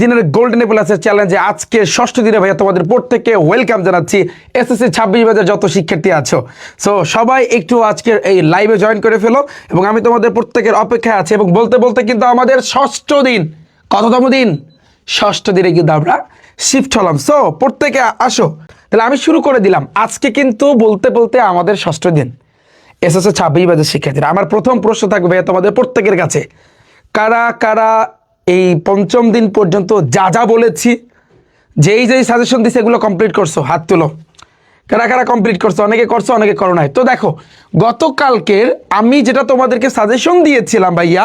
দিনের গোল্ডেন প্লাসের চ্যালেঞ্জে আজকে ষষ্ঠ দিনে ভাইয়া তোমাদের প্রত্যেককে ওয়েলকাম জানাচ্ছি। এসএসসি 26 ব্যাচের যত শিক্ষার্থী আছো, সো সবাই একটু আজকের এই লাইভে জয়েন করে ফেলো এবং আমি তোমাদের প্রত্যেকের অপেক্ষায় আছি। এবং বলতে বলতে কিন্তু আমাদের ষষ্ঠ দিন, কততম দিন? ষষ্ঠ দিনে কিন্তু আমরা শিফট হলাম। সো প্রত্যেকে আসো, তাহলে আমি শুরু করে দিলাম। আজকে কিন্তু বলতে বলতে আমাদের ষষ্ঠ দিন এসএসসি 26 ব্যাচের শিক্ষার্থীরা। আমার প্রথম প্রশ্ন থাকবে তোমাদের প্রত্যেকের কাছে, কারা কারা এই পঞ্চম দিন পর্যন্ত যা যা বলেছি, যেই সাজেশন দিছে এগুলো কমপ্লিট করছো? হাত তুলো। কারা কারা কমপ্লিট করছো? অনেকে করছো, অনেকে করো নাই। তো দেখো, গতকালকের আমি যেটা তোমাদেরকে সাজেশন দিয়েছিলাম ভাইয়া,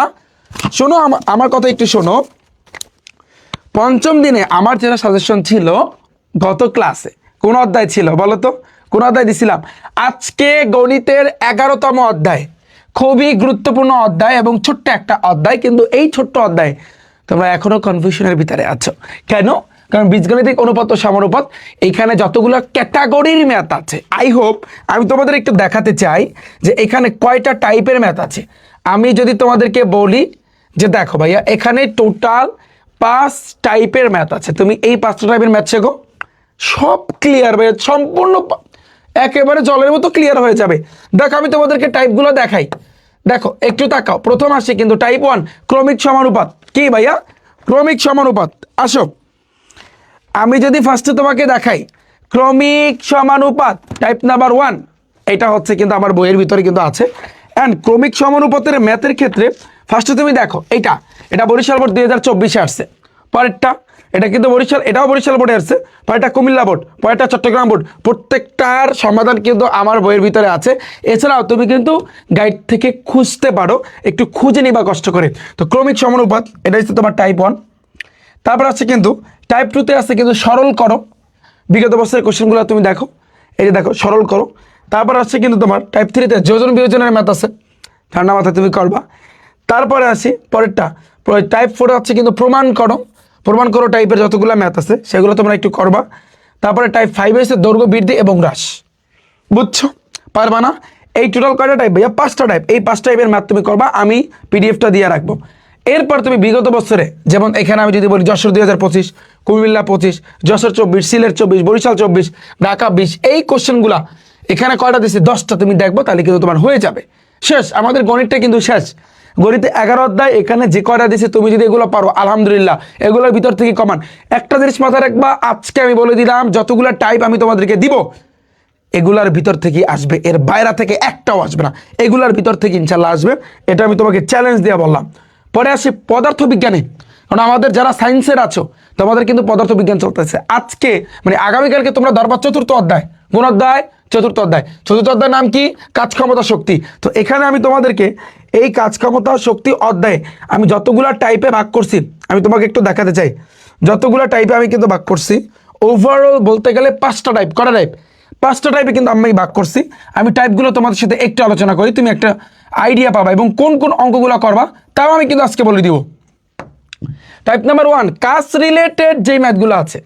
শোনো আমার কথা একটু শোনো। পঞ্চম দিনে আমার যেটা সাজেশন ছিল গত ক্লাসে, কোন অধ্যায় ছিল বলো তো? কোন অধ্যায় দিছিলাম? আজকে গণিতের 11তম অধ্যায়, খুবই গুরুত্বপূর্ণ অধ্যায় এবং ছোট্ট একটা অধ্যায়, কিন্তু এই ছোট্ট অধ্যায় তোমরা এখনো কনফিউশনের ভিতরে আছো। কেন? কারণ বীজগণিতিক অনুপাত ও সমানুপাত এইখানে যতগুলো ক্যাটাগরির ম্যাথ আছে, আই হোপ আমি তোমাদের একটু দেখাতে চাই যে এখানে কয়টা টাইপের ম্যাথ আছে। আমি যদি তোমাদেরকে বলি যে দেখো ভাইয়া, এখানে টোটাল 5 টাইপের ম্যাথ আছে। তুমি এই 5টা টাইপের ম্যাথ শেখো, সব ক্লিয়ার ভাইয়া, সম্পূর্ণ একেবারে জলের মতো ক্লিয়ার হয়ে যাবে। দেখো আমি তোমাদেরকে টাইপগুলো দেখাই। দেখো একটু তাকাও, প্রথম আসে কিন্তু টাইপ 1 ক্রমিক সমানুপাত। কি ভাইয়া? ক্রমিক সমানুপাত। আসো আমি যদি ফার্স্টে তোমাকে দেখাই ক্রমিক সমানুপাত টাইপ নাম্বার 1, এটা হচ্ছে কিন্তু আমার বইয়ের ভিতরে কিন্তু আছে। অ্যান্ড ক্রমিক সমানুপাতের ম্যাথের ক্ষেত্রে ফার্স্টে তুমি দেখো, এটা বরিশাল বোর্ড 2024-এ আসছে। পরেরটা এটা কিন্তু এটাও বরিশাল বোর্ডে আসছে। পরেরটা কুমিল্লা বোর্ড, পরেরটা চট্টগ্রাম বোর্ড। প্রত্যেকটার সমাধান কিন্তু আমার বইয়ের ভিতরে আছে। এছাড়াও তুমি কিন্তু গাইড থেকে খুঁজতে পারো, একটু খুঁজে নিবা কষ্ট করে। তো ক্রমিক সমানুপাত এটা হচ্ছে তোমার টাইপ 1। তারপর আছে কিন্তু টাইপ 2তে আছে কিন্তু সরল করো। বিগত বছরের কোশ্চেনগুলো তুমি দেখো, এই যে দেখো সরল করো। তারপর আছে কিন্তু তোমার টাইপ 3তে যোজন বিয়োজনের ম্যাথ আছে, ঠান্ডা মাথায় তুমি করবা। তারপরে আসি পরেরটা টাইপ 4 আছে কিন্তু প্রমাণ করো টাইপের যতগুলো ম্যাথ আছে সেগুলো তোমরা একটু করবা। তারপরে টাইপ 5 এসে দৈর্ঘ্য বৃদ্ধি এবং হ্রাস। বুঝছো? পারবা না? এই টোটাল কয়টা টাইপ ভাইয়া? 5টা টাইপ। এই 5 টাইপের ম্যাথ তুমি করবা, আমি পিডিএফটা দিয়ে রাখবো। এরপর তুমি বিগত বছরে, যেমন এখানে আমি যদি বলি যশোর 2025, কুমিল্লা 25, যশোর 24, সিলেট 24, বরিশাল 24, ঢাকা 20, এই কোশ্চেনগুলা এখানে কয়টা দিচ্ছে? 10টা তুমি দেখবো, তাহলে কিন্তু তোমার হয়ে যাবে। শেষ, আমাদের গণিতটা কিন্তু শেষ। গণিতে 11 অধ্যায়, এখানে যে কয়টা দিচ্ছে তুমি যদি এগুলো পারো আলহামদুলিল্লাহ, এগুলোর ভিতর থেকে কমান। একটা জিনিস মাথায় রাখবা, আজকে আমি বলে দিলাম যতগুলো টাইপ আমি তোমাদেরকে দিব এগুলার ভিতর থেকে আসবে, এর বাইরে থেকে একটাও আসবে না। এগুলার ভিতর থেকে ইনশাল্লাহ আসবে, এটা আমি তোমাকে চ্যালেঞ্জ দিয়ে বললাম। পরে আসি পদার্থবিজ্ঞানে, কারণ আমাদের যারা সায়েন্সের আছো তোমাদের কিন্তু পদার্থবিজ্ঞান চলতেছে। আজকে মানে আগামীকালকে তোমরা ধরবা 4র্থ অধ্যায়। কোন অধ্যায়? 4র্থ অধ্যায়। 4র্থ অধ্যায়ের নাম কি? কাজ ক্ষমতা শক্তি। তো এখানে আমি তোমাদেরকে এই কাজ ক্ষমতা শক্তি অধ্যায়ে আমি যতগুলা টাইপে ভাগ করছি আমি তোমাকে একটু দেখাতে চাই। যতগুলা টাইপে আমি কিন্তু ভাগ করছি, ওভারঅল বলতে গেলে 5টা টাইপ। কটা টাইপ? 5টা টাইপে কিন্তু আমি ভাগ করছি। আমি টাইপগুলো তোমাদের সাথে একটু আলোচনা করি, তুমি একটা আইডিয়া পাবা এবং কোন কোন অঙ্কগুলো করবা তাও আমি কিন্তু আজকে বলে দিব। টাইপ নাম্বার 1 কাজ রিলেটেড যে ম্যাথগুলো আছে,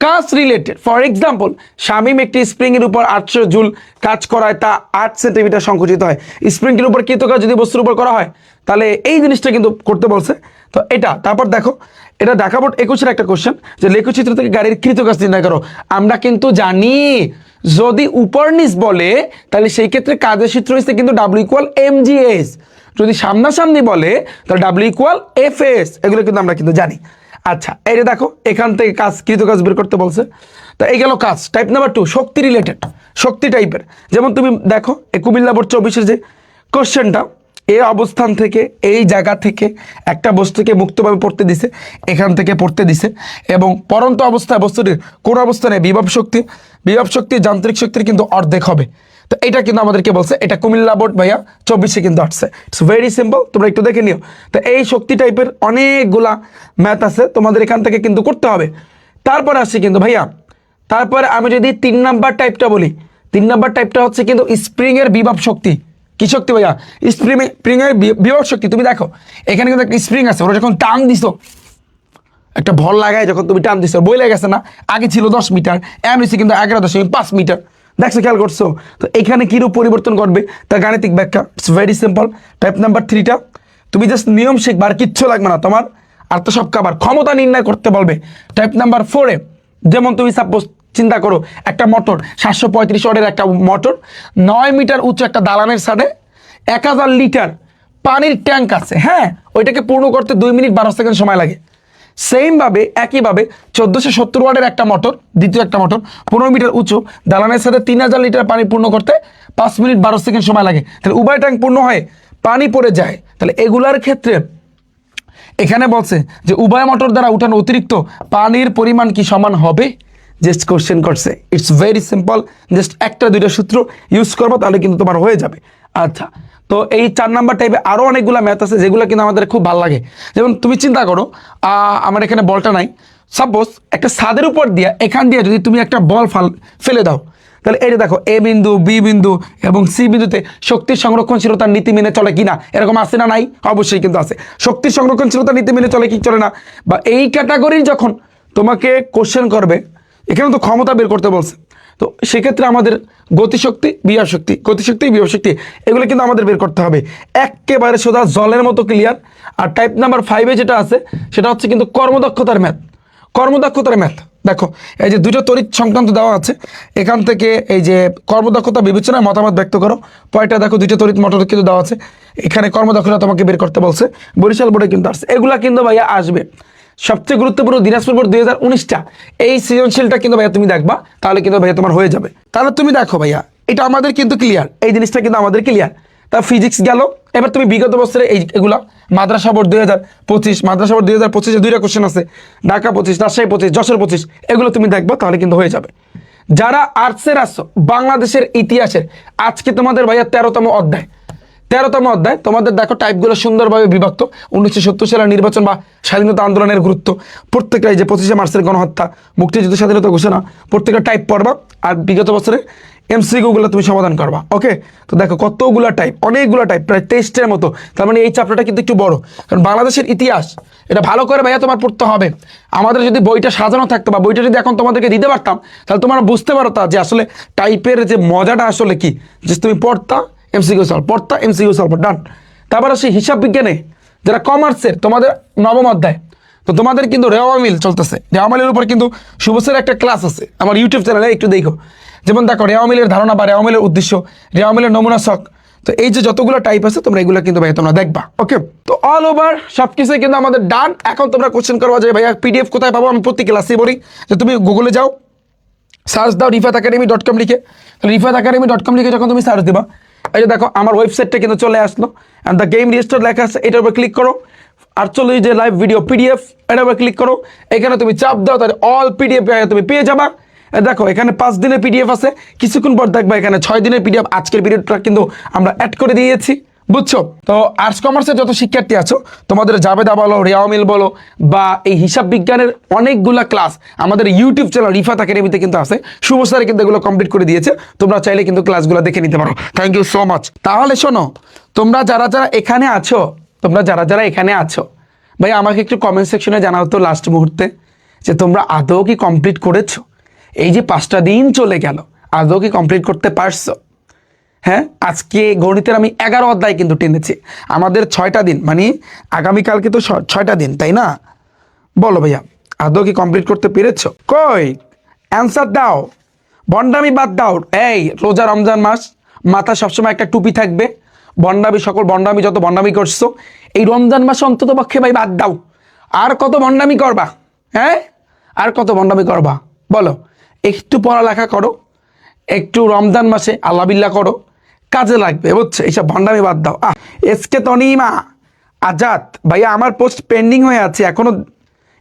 কাজ রিলেটেড। ফর এক্সাম্পল, শামীম একটি স্প্রিংয়ের উপর 800 জুল কাজ করায়, তা 8 সেন্টিমিটার সংকুচিত হয়। স্প্রিংয়ের উপর কৃতকাজ যদি বস্তুর উপর করা হয় তাহলে এই জিনিসটা কিন্তু করতে বলছে। তো এটা, তারপর দেখো এটা ঢাকা বোর্ড 21-এর একটা কোশ্চেন, যে লেখচিত্র থেকে গাড়ির কৃতকাজ নির্ণয় করো। আমরা কিন্তু জানি যদি উপর নিচ বলে তাহলে সেই ক্ষেত্রে কাজের সূত্র হচ্ছে কিন্তু W=mgh। যদি সামনাসামনি বলে তাহলে W=fs। এগুলো কিন্তু আমরা কিন্তু জানি। আচ্ছা, এই যে দেখো এখান থেকে কৃতকাজ বের করতে বলছে। তো এই গেল কাজ। টাইপ নাম্বার 2 শক্তি রিলেটেড, শক্তি টাইপের। যেমন তুমি দেখো এই কুমিল্লা বোর্ড 24-এর যে কোশ্চেনটা, এই অবস্থান থেকে এই জায়গা থেকে একটা বস্তুকে মুক্তভাবে পড়তে দিছে, এখান থেকে পড়তে দিছে এবং পরন্ত অবস্থায় বস্তুটির কোন অবস্থানে বিভব শক্তি যান্ত্রিক শক্তির কিন্তু অর্ধেক হবে। তো এটা কিন্তু আমাদেরকে বলছে, এটা কুমিল্লা বোর্ড ভাইয়া 24-এ কিন্তু আসছে। ইটস ভেরি সিম্পল, তোমরা একটু দেখে নিও। তো এই শক্তি টাইপের অনেকগুলা ম্যাথ আছে, তোমাদের এখান থেকে কিন্তু করতে হবে। তারপরে আসছে কিন্তু ভাইয়া, তারপরে আমি যদি 3 নাম্বার টাইপটা বলি, 3 নাম্বার টাইপটা হচ্ছে কিন্তু স্প্রিংয়ের বিভব শক্তি। কি শক্তি ভাইয়া? স্প্রিংয়ের বিভব শক্তি। তুমি দেখো এখানে কিন্তু একটা স্প্রিং আছে, ওরা যখন টান দিছো, একটা ভর লাগায় যখন তুমি টান দিছো, বই লেগেছে না? আগে ছিল 10 মিটার, এম হচ্ছে কিন্তু 11.5 মিটার। দেখছো, খেয়াল করছো? তো এখানে কিরূপ পরিবর্তন করবে তার গাণিতিক ব্যাখ্যা। It's very simple. Type number 3টা তুমি জাস্ট নিয়ম শিখবা, আর কিচ্ছু লাগবে না তোমার। আর তো সব কাবার ক্ষমতা নির্ণয় করতে বলবে টাইপ নাম্বার 4-এ যেমন তুমি সাপোজ চিন্তা করো একটা মোটর 735 ওয়াটের একটা মোটর 9 মিটার উঁচু একটা দালানের সাথে 1000 লিটার পানির ট্যাঙ্ক আছে, হ্যাঁ, ওইটাকে পূর্ণ করতে 2 মিনিট 12 সেকেন্ড সময় লাগে। সেমভাবে একইভাবে 1470 ওয়াটের একটা মোটর, দ্বিতীয় একটা মোটর 15 মিটার উঁচু দালানের সাথে 3000 লিটার পানি পূর্ণ করতে 5 মিনিট 12 সেকেন্ড সময় লাগে। তাহলে উভয় ট্যাঙ্ক পূর্ণ হয়ে পানি পড়ে যায়। তাহলে এগুলার ক্ষেত্রে এখানে বলছে যে উভয় মোটর দ্বারা উঠানো অতিরিক্ত পানির পরিমাণ কি সমান হবে? জাস্ট কোশ্চেন করছে, ইটস ভেরি সিম্পল, জাস্ট একটা দুইটা সূত্র ইউজ করবো তাহলে কিন্তু তোমার হয়ে যাবে। আচ্ছা, তো এই 4 নাম্বার টাইপে আরও অনেকগুলো ম্যাথ আছে যেগুলো কিন্তু আমাদের খুব ভালো লাগে। যেমন তুমি চিন্তা করো আমার এখানে বলটা নাই, সাপোজ একটা ছাদের উপর দিয়ে এখান দিয়ে যদি তুমি একটা বল ফেলে দাও, তাহলে এই যে দেখো এ বিন্দু বি বিন্দু এবং সি বিন্দুতে শক্তির সংরক্ষণশীলতার নীতি মেনে চলে কিনা, এরকম আছে না নাই? অবশ্যই কিন্তু আছে। শক্তির সংরক্ষণশীলতার নীতি মেনে চলে কি চলে না, বা এই ক্যাটাগরির যখন তোমাকে কোশ্চেন করবে, এখানে তো ক্ষমতা বের করতে বলছে, তো সেক্ষেত্রে আমাদের গতিশক্তি বিভব শক্তি, গতিশক্তি বিভব শক্তি এগুলো কিন্তু আমাদের বের করতে হবে। একেবারে সোজা জলের মতো ক্লিয়ার। আর টাইপ নাম্বার 5-এ যেটা আছে সেটা হচ্ছে কিন্তু কর্মদক্ষতার ম্যাথ। কর্মদক্ষতার ম্যাথ দেখো, এই যে দুটো তড়িৎ সংক্রান্ত দেওয়া আছে, এখান থেকে এই যে কর্মদক্ষতা বিবেচনায় মতামত ব্যক্ত করো। পয়টা দেখো দুইটা তড়িৎ মোটর কিন্তু দেওয়া আছে, এখানে কর্মদক্ষতা তোমাকে বের করতে বলছে। বরিশাল বোর্ডে কিন্তু আসছে, এগুলা কিন্তু ভাইয়া আসবে। সবচেয়ে গুরুত্বপূর্ণ দিনাজপুর বোর্ড 2019টা এই সৃজনশীলটা কিন্তু ভাইয়া তুমি দেখবা, তাহলে কিন্তু ভাইয়া তোমার হয়ে যাবে। তাহলে তুমি দেখো ভাইয়া এটা আমাদের কিন্তু ক্লিয়ার, এই জিনিসটা কিন্তু আমাদের ক্লিয়ার। তা ফিজিক্স গেল। এবার তুমি বিগত বছরে এগুলা মাদ্রাসা বোর্ড 2025, মাদ্রাসা বোর্ড 2025-এ দুইটা কোশ্চেন আছে, ঢাকা 25, রাজশাহী 25, যশোর 25, এগুলো তুমি দেখবা তাহলে কিন্তু হয়ে যাবে। যারা আর্টসের আসছো, বাংলাদেশের ইতিহাসের আজকে তোমাদের ভাইয়া 13তম অধ্যায়, 13তম অধ্যায় তোমাদের দেখো টাইপগুলো সুন্দরভাবে বিভক্ত। 1970 সালের নির্বাচন বা স্বাধীনতা আন্দোলনের গুরুত্ব, প্রত্যেকটা এই যে 25শে মার্চের গণহত্যা, মুক্তিযুদ্ধ স্বাধীনতা ঘোষণা, প্রত্যেকটা টাইপ পড়বা। আর বিগত বছরে এমসিকিউগুলো তুমি সমাধান করবা। ওকে, তো দেখো কতগুলো টাইপ, অনেকগুলো টাইপ, প্রায় 23টার মতো। তার মানে এই চ্যাপ্টারটা কিন্তু একটু বড়, কারণ বাংলাদেশের ইতিহাস এটা ভালো করে ভাইয়া তোমার পড়তে হবে। আমাদের যদি বইটা সাজানো থাকতো বা বইটা যদি এখন তোমাদেরকে দিতে পারতাম, তাহলে তোমরা বুঝতে পারতা যে আসলে টাইপের যে মজাটা আসলে কি, যে তুমি পড়তা এমসিকিউ সলভ, পড়তা এমসিকিউ সলভ, ডান। তারপর আসি হিসাব বিজ্ঞানে, যারা কমার্সের তোমাদের 9ম অধ্যায়, তো তোমাদের কিন্তু রেওয়া মিল চলতেছে। রেওয়া মিলের উপর কিন্তু শুভসের একটা ক্লাস আছে আমার ইউটিউব চ্যানেলে, একটু দেখো। যেমন দেখো রেওয়া মিলের ধারণা বা রেওয়া মিলের উদ্দেশ্য, রেওয়া মিলের নমুনা ছক, তো এই যে যতগুলো টাইপ আছে তোমরা এগুলো কিন্তু ভাই তোমরা দেখবা। ওকে, তো অল ওভার সব কিছুই কিন্তু আমাদের ডান। এখন তোমরা কোশ্চেন করবা যে ভাইয়া পিডিএফ কোথায় পাবো? আমি প্রতি ক্লাসে বলি যে তুমি গুগলে যাও, সার্চ দাও rifaatacademy.com লিখে। rifaatacademy.com লিখে যখন তুমি সার্চ দিবা, এই যে দেখো আমার ওয়েবসাইটটা কিন্তু চলে আসলো, অ্যান্ড দ্য গেম রেজিস্টার লেখা আছে, এটার উপর ক্লিক করো। 48 যে লাইভ ভিডিও পিডিএফ, এটার উপর ক্লিক করো। এখানে তুমি চাপ দাও, তাহলে অল পিডিএফ তুমি পেয়ে যাবা। দেখো এখানে 5 দিনের পিডিএফ আছে, কিছুক্ষণ পর দেখবা এখানে 6 দিনের পিডিএফ। আজকের ভিডিওটা কিন্তু আমরা অ্যাড করে দিয়েছি, বুঝছো? তো আর্টস কমার্সের যত শিক্ষার্থী আছো, তোমাদের জাবেদা বলো, রেওয়া মিল বলো, বা এই হিসাব বিজ্ঞানের অনেকগুলা ক্লাস আমাদের ইউটিউব চ্যানেল রিফাত একাডেমিতে কিন্তু আছে। শুভ স্যার কিন্তু এগুলো কমপ্লিট করে দিয়েছে, তোমরা চাইলে কিন্তু ক্লাসগুলো দেখে নিতে পারো। Thank you so much. তাহলে শোনো, তোমরা যারা যারা এখানে আছো, ভাই আমাকে একটু কমেন্ট সেকশনে জানাও তো লাস্ট মুহূর্তে যে তোমরা আদৌ কি কমপ্লিট করেছো। এই যে 5টা দিন চলে গেল, আদৌ কি কমপ্লিট করতে পারছো? হ্যাঁ, আজকে গণিতের আমি 11 অধ্যায় কিন্তু টেনেছি। আমাদের 6টা দিন, মানে আগামীকালকে তো 6টা দিন, তাই না? বলো ভাইয়া আদৌ কি কমপ্লিট করতে পেরেছো? কই অ্যান্সার দাও, বন্ডামি বাদ দাও। এই রোজা রমজান মাস, মাথা সবসময় একটা টুপি থাকবে। বন্ডামি, সকল বন্ডামি যত বন্ডামি করছো এই রমজান মাসে অন্তত পক্ষে ভাই বাদ দাও। আর কত বন্ডামি করবা? হ্যাঁ, আর কত বন্ডামি করবা বলো? একটু পড়ালেখা করো, একটু রমজান মাসে আল্লাহ বিল্লাহ করো, কাজে লাগবে, বুঝছো? এইসব ভণ্ডামি বাদ দাও। এসকে তনিমা আজাদ ভাইয়া, আমার পোস্ট পেন্ডিং হয়ে আছে এখনো,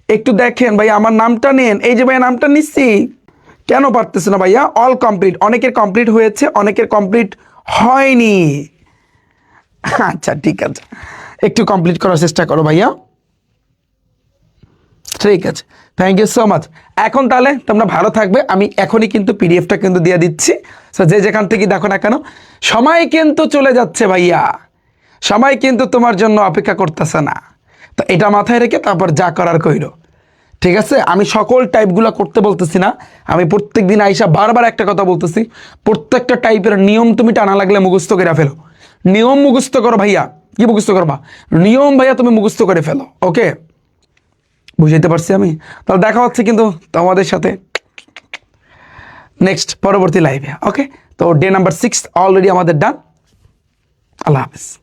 একটু দেখেন ভাইয়া, আমার নামটা নেন। এই যে ভাইয়া নামটা নিচ্ছি, কেন পারতেছে না ভাইয়া? অল কমপ্লিট, অনেকের কমপ্লিট হয়েছে, অনেকের কমপ্লিট হয়নি। আচ্ছা ঠিক আছে, একটু কমপ্লিট করার চেষ্টা করো ভাইয়া, ঠিক আছে। Thank you so much. এখন তাহলে তোমরা ভালো থাকবে, আমি এখনই কিন্তু পিডিএফটা কিন্তু দিয়ে দিচ্ছি। সো যে যেখান থেকে দেখো না কেন, সময় কিন্তু চলে যাচ্ছে ভাইয়া, সময় কিন্তু তোমার জন্য অপেক্ষা করতেছে না। তো এটা মাথায় রেখে তারপর যা করার কইরো, ঠিক আছে? আমি সকল টাইপগুলো করতে বলতেছি না, আমি প্রত্যেক দিন আইসা বারবার একটা কথা বলতেছি, প্রত্যেকটা টাইপের নিয়ম তুমি টানা লাগলে মুখস্থ করে ফেলো। নিয়ম মুখস্থ করো ভাইয়া। কি মুখস্থ করবা? নিয়ম ভাইয়া তুমি মুখস্থ করে ফেলো। ওকে, বুঝাইতে পারছি আমি? তাহলে দেখা হচ্ছে কিন্তু তোমাদের সাথে নেক্সট পরবর্তী লাইভে। ওকে, তো ডে নাম্বার 6 অলরেডি আমাদের ডান। আল্লাহ হাফিজ।